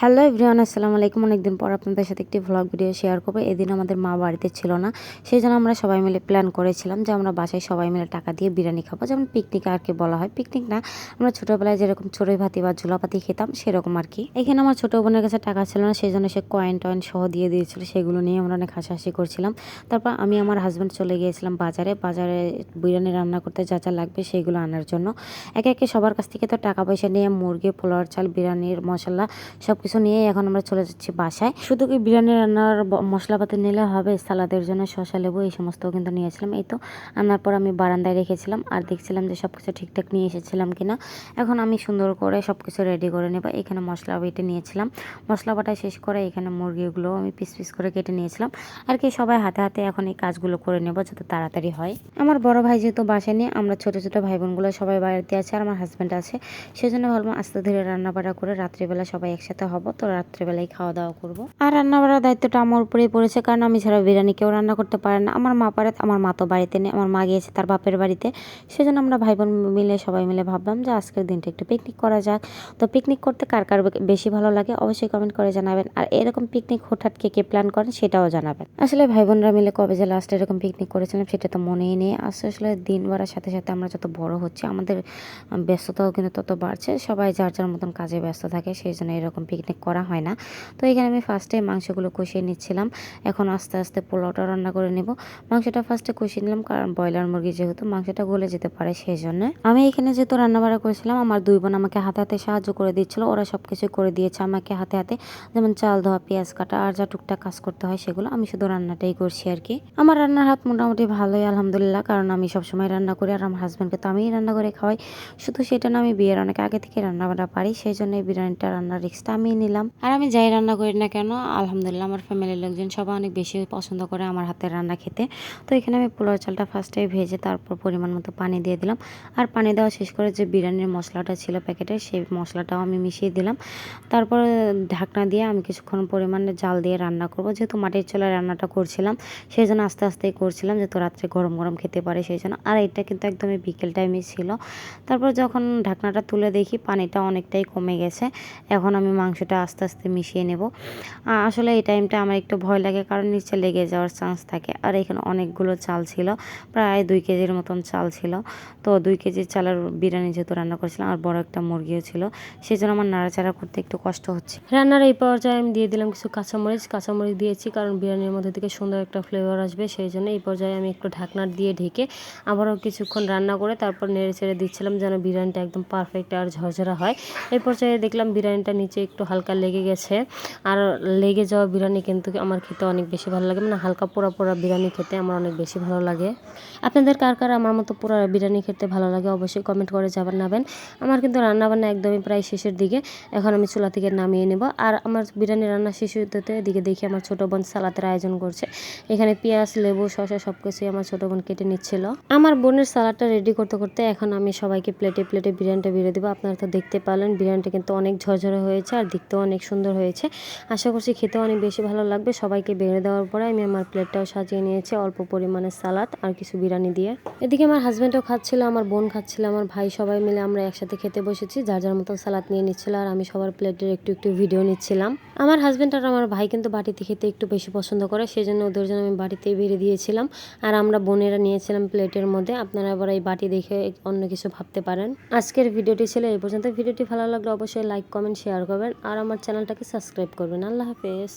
Hello everyone, আসসালামু আলাইকুম। অনেকদিন পর আপনাদের সাথে একটি ভ্লগ ভিডিও শেয়ার করবো। এদিন আমাদের মা বাড়িতে ছিল না, সেই জন্য আমরা সবাই মিলে প্ল্যান করেছিলাম যে আমরা বাসায় সবাই মিলে টাকা দিয়ে বিরিয়ানি খাবো, যেমন পিকনিক আর কি বলা হয়। পিকনিক না, আমরা ছোটোবেলায় যেরকম চড়ুই ভাতি বা ঝোলাপাতি খেতাম সেরকম আর কি। এখানে আমার ছোটো বোনের কাছে টাকা ছিল না, সেই জন্য সে কয়েন টয়েন সহ দিয়ে দিয়েছিল, সেগুলো নিয়ে আমরা অনেক হাসাহাসি করছিলাম। তারপর আমি আমার হাজব্যান্ড চলে গিয়েছিলাম বাজারে বিরিয়ানি রান্না করতে যা যা লাগবে সেইগুলো আনার জন্য। একে একে সবার কাছ থেকে তো টাকা পয়সা নিয়ে মুরগি, পোলাওর চাল, বিরিয়ানির মশলা সব কিছু নিয়ে এখন আমরা চলে যাচ্ছি বাসায়। শুধু কি বিরিয়ানি রান্নার মশলাপাতি নিলে হবে, সালাদের জন্য শসা, লেবু এই সমস্ত কিন্তু নিয়েছিলাম। এই তো আনার পর আমি বারান্দায় রেখেছিলাম আর দেখছিলাম যে সব কিছু ঠিকঠাক নিয়ে এসেছিলাম কিনা। এখন আমি সুন্দর করে সব কিছু রেডি করে নেব। এখানে মশলা বেটে নিয়েছিলাম, মশলা বাটা শেষ করে এখানে মুরগিগুলো আমি পিস পিস করে কেটে নিয়েছিলাম আর কি। সবাই হাতে হাতে এখন এই কাজগুলো করে নেব যাতে তাড়াতাড়ি হয়। আমার বড় ভাই যেহেতু বাসায় নিয়ে, আমরা ছোট ছোট ভাই বোনগুলো সবাই বাড়িতে আছে আর আমার হাজব্যান্ড আছে, সেজন্য ভাবলাম আস্তে ধীরে রান্না বাড়া করে রাত্রিবেলা সবাই একসাথে হব, তো রাত্রেবেলায় খাওয়া দাওয়া করবো। আর রান্না বাড়ার দায়িত্বটা আমার উপরেই পড়েছে, কারণ আমি ছাড়া বিরিয়ানি কেউ রান্না করতে পারে না। আমার মা পারে, আমার মা তো বাড়িতে নেই, আমার মা গিয়েছে তার বাপের বাড়িতে। সেজন্য আমরা ভাই বোন মিলে সবাই মিলে ভাবলাম যে আজকের দিনটা একটু পিকনিক করা যাক। তো পিকনিক করতে কার কার বেশি ভালো লাগে অবশ্যই কমেন্ট করে জানাবেন। আর এরকম পিকনিক হঠাৎ কে কে প্ল্যান করেন সেটাও জানাবেন। আসলে ভাই বোনরা মিলে কবে যে লাস্ট এরকম পিকনিক করেছিলাম সেটা তো মনেই নেই। আসলে দিন বাড়ার সাথে সাথে আমরা যত বড় হচ্ছে আমাদের ব্যস্ততাও কিন্তু তত বাড়ছে, সবাই যার যার মতন কাজে ব্যস্ত থাকে, সেই জন্য এরকম পিকনিক করা হয় না। তো এখানে আমি ফার্স্টে মাংসগুলো কষিয়ে নিচ্ছিলাম, এখন আস্তে আস্তে পোলাওটা রান্না করে নেব। মাংসটা ফার্স্টে কষিয়ে নিলাম, কারণ ব্রয়লার মুরগি যেহেতু মাংসটা গলে যেতে পারে সেই জন্য। আমি এখানে যেহেতু রান্নাবাড়া করেছিলাম, আমার দুই বোন আমাকে হাতে হাতে সাহায্য করে দিচ্ছিল, ওরা সব কিছু করে দিয়েছে আমাকে হাতে হাতে, যেমন চাল ধোয়া, পেঁয়াজ কাটা আর যা টুকটাক কাজ করতে হয় সেগুলো। আমি শুধু রান্নাটাই করছি আর কি। আমার রান্নার হাত মোটামুটি ভালোই আলহামদুলিল্লাহ, কারণ আমি সবসময় রান্না করি আর আমার হাজব্যান্ডকে তো আমিই রান্না করে খাওয়াই। শুধু সেটা না, আমি বিয়ের অনেক আগে থেকে রান্নাবান্না পারি, সেই জন্য এই বিরিয়ানিটা রান্নার রিস্কটা আমি নিলাম। আর আমি যাই রান্না করি না কেন আলহামদুলিল্লাহ আমার ফ্যামিলির লোকজন সবাই অনেক বেশি পছন্দ করে আমার হাতের রান্না খেতে। তো এখানে আমি পোলাও চালটা ফার্স্টে ভেজে তারপর পরিমাণ মতো পানি দিয়ে দিলাম, আর পানি দেওয়া শেষ করে যে বিরিয়ানির মশলাটা ছিল প্যাকেটে সেই মশলাটাও আমি মিশিয়ে দিলাম। তারপর ঢাকনা দিয়ে আমি কিছুক্ষণ পরিমাণে জাল দিয়ে রান্না করব। যেহেতু মাটির চুলায় রান্নাটা করছিলাম সেই জন্য আস্তে আস্তেই করছিলাম, যেহেতু রাত্রে গরম গরম খেতে পারে সেই জন্য। আর এটা কিন্তু একদমই বিকেল টাইমে ছিল। তারপর যখন ঢাকনাটা তুলে দেখি পানিটা অনেকটাই কমে গেছে, এখন আমি মাংসটা আস্তে আস্তে মিশিয়ে নেব। আসলে এই টাইমটা আমার একটু ভয় লাগে, কারণ নিচে লেগে যাওয়ার চান্স থাকে। আর এখানে অনেকগুলো চাল ছিল, প্রায় 2 কেজির মতন চাল ছিল। তো 2 কেজির চালের বিরিয়ানি যেহেতু রান্না করেছিলাম, আর বড় একটা মুরগিও ছিল, সেই জন্য আমার নাড়াচাড়া করতে একটু কষ্ট হচ্ছে। রান্নার এই পর্যায়ে আমি দিয়ে দিলাম কিছু কাঁচামরিচ দিয়েছি, কারণ বিরিয়ানির মধ্যে থেকে সুন্দর একটা ফ্লেভার আসবে, সেই জন্য এই পর্যায়ে আমি একটু ঢাকনা দিয়ে ঢেকে আবারও কিছুক্ষণ রান্না করে তারপর নেড়ে চেড়ে দিচ্ছিলাম, যেন বিরিয়ানিটা একদম পারফেক্ট আর ঝরঝরা হয়। এই পর্যায়ে দেখলাম বিরিয়ানিটা নিচে একটু হালকা লেগে গেছে, আর লেগে যাওয়া বিরিয়ানি কিন্তু আমার খেতে অনেক বেশি ভালো লাগে, মানে হালকা পোড়া পোড়া বিরিয়ানি খেতে আমার অনেক বেশি ভালো লাগে। আপনাদের কার কার আমার মতো পোড়া বিরিয়ানি খেতে ভালো লাগে অবশ্যই কমেন্ট করে জানাবেন। আমার কিন্তু রান্নাবান্না একদমই প্রায় শেষের দিকে, এখন আমি চুলা থেকে নামিয়ে নেব। আর আমার বিরিয়ানি রান্না শেষ হতে দিকে দেখি আমার ছোটো বোন সালাদের আয়োজন করছে। এখানে পেঁয়াজ, লেবু, শসা সব কিছুই আমার ছোটো বোন কেটে নিচ্ছিল। আমার বোনের সালাডটা রেডি করতে করতে এখন আমি সবাইকে প্লেটে প্লেটে বিরিয়ানিটা বেড়ে দেবো। আপনারা তো দেখতে পারলেন বিরিয়ানিটা কিন্তু অনেক ঝরঝরে হয়েছে আর দেখতেও অনেক সুন্দর হয়েছে। আশা করছি খেতেও অনেক বেশি ভালো লাগবে। সবাইকে বেড়ে দেওয়ার পরে আমি আমার প্লেটটাও সাজিয়ে নিয়েছি অল্প পরিমাণে সালাদ আর কিছু বিরিয়ানি দিয়ে। এদিকে আমার হাজব্যান্ডও খাচ্ছিল, আমার বোন খাচ্ছিল, আমার ভাই, সবাই মিলে আমরা একসাথে খেতে বসেছি। যার যার মতন সালাদ নিয়ে নিচ্ছিল আর আমি সবার প্লেটের একটু একটু ভিডিও নিচ্ছিলাম। আমার হাজব্যান্ড আর আমার ভাই কিন্তু বাটিতে খেতে একটু বেশি পছন্দ করে, সেই জন্য ওদের জন্য আমি বাটিতেই বেড়ে দিয়েছিলাম। আর আমরা বোনেরা নিয়েছিলাম প্লেটের মধ্যে। আপনারা আবার এই বাটি দেখে অন্য কিছু ভাবতে পারেন। আজকের ভিডিওটি ছিল এই পর্যন্ত। ভিডিওটি ভালো লাগলে অবশ্যই লাইক, কমেন্ট, শেয়ার করবেন আর আমার চ্যানেলটাকে সাবস্ক্রাইব করবেন। আল্লাহ হাফেজ।